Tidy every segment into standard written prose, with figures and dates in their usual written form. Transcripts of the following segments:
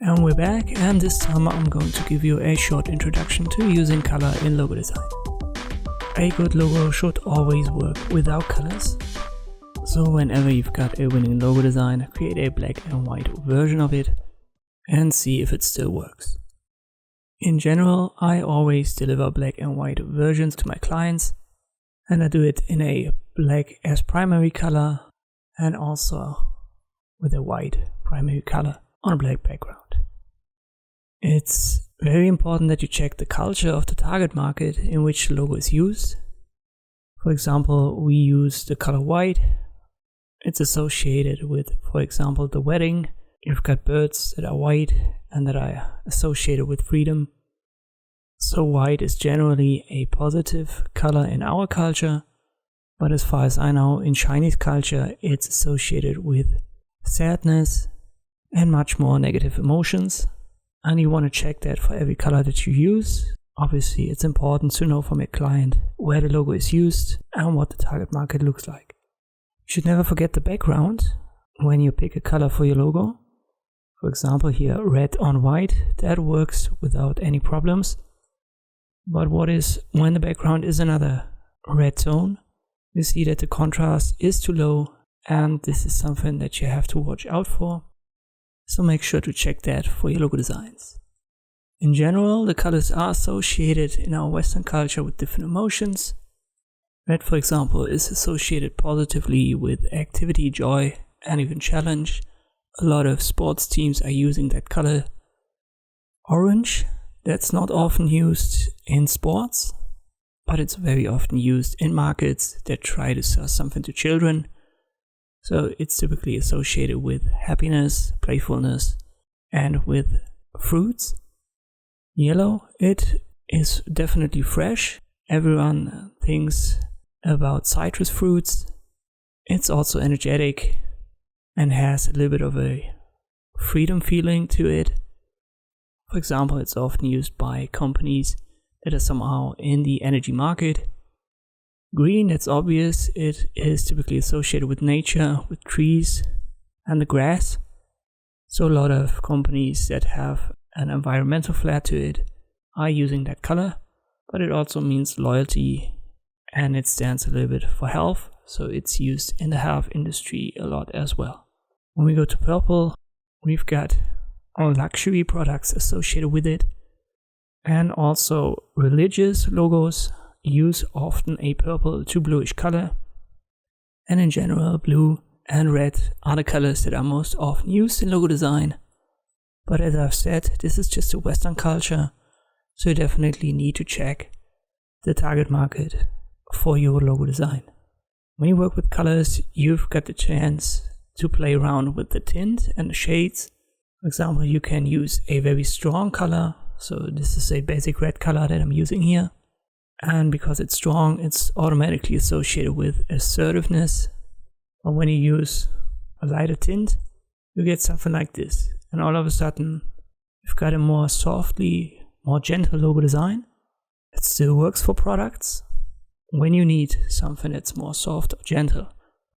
And we're back, and this time I'm going to give you a short introduction to using color in logo design. A good logo should always work without colors. So whenever you've got a winning logo design, create a black and white version of it and see if it still works. In general, I always deliver black and white versions to my clients, and I do it in a black as primary color and also with a white primary color on a black background. It's very important that you check the culture of the target market in which the logo is used. For example, we use the color white. It's associated with, for example, the wedding. You've got birds that are white and that are associated with freedom. So white is generally a positive color in our culture, but as far as I know, in Chinese culture, it's associated with sadness and much more negative emotions. And you want to check that for every color that you use. Obviously, it's important to know from a client where the logo is used and what the target market looks like. You should never forget the background when you pick a color for your logo. For example, here, red on white, that works without any problems. But what is when the background is another red tone? You see that the contrast is too low, and this is something that you have to watch out for. So make sure to check that for your logo designs. In general, the colors are associated in our Western culture with different emotions. Red, for example, is associated positively with activity, joy, and even challenge. A lot of sports teams are using that color. Orange, that's not often used in sports, but it's very often used in markets that try to sell something to children. So it's typically associated with happiness, playfulness, and with fruits. Yellow, it is definitely fresh. Everyone thinks about citrus fruits. It's also energetic and has a little bit of a freedom feeling to it. For example, it's often used by companies that are somehow in the energy market. Green, that's obvious, it is typically associated with nature, with trees and the grass. So a lot of companies that have an environmental flair to it are using that color, but it also means loyalty and it stands a little bit for health, so it's used in the health industry a lot as well. When we go to purple, we've got all luxury products associated with it, and also religious logos use often a purple to bluish color, and in general blue and red are the colors that are most often used in logo design. But as I've said, this is just a Western culture, so you definitely need to check the target market for your logo design. When you work with colors, you've got the chance to play around with the tint and the shades. For example, you can use a very strong color, so this is a basic red color that I'm using here. And because it's strong, it's automatically associated with assertiveness. But when you use a lighter tint, you get something like this. And all of a sudden, you've got a more softly, more gentle logo design. It still works for products when you need something that's more soft or gentle.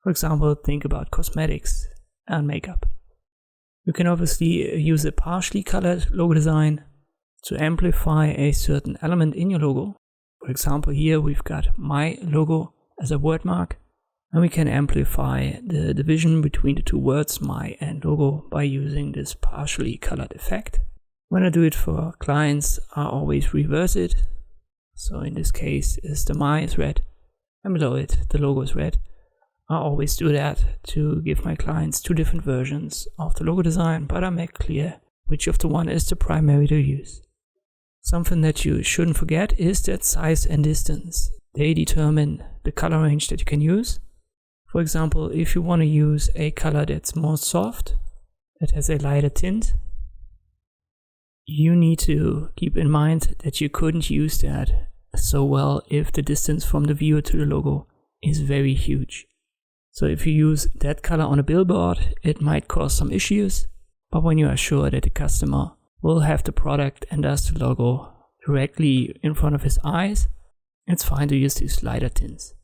For example, think about cosmetics and makeup. You can obviously use a partially colored logo design to amplify a certain element in your logo. For example, here we've got my logo as a word mark, and we can amplify the division between the two words my and logo by using this partially colored effect. When I do it for clients, I always reverse it. So in this case, the my is red, and below it the logo is red. I always do that to give my clients two different versions of the logo design, but I make clear which of the one is the primary to use. Something that you shouldn't forget is that size and distance. They determine the color range that you can use. For example, if you want to use a color that's more soft, that has a lighter tint, you need to keep in mind that you couldn't use that so well if the distance from the viewer to the logo is very huge. So if you use that color on a billboard, it might cause some issues, but when you are sure that the customer will have the product and thus the logo directly in front of his eyes, it's fine to use these lighter tints.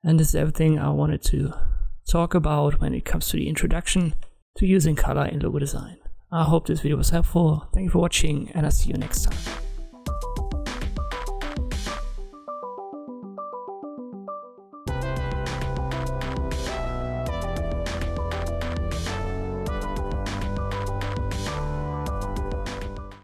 And this is everything I wanted to talk about when it comes to the introduction to using color in logo design. I hope this video was helpful. Thank you for watching, and I'll see you next time.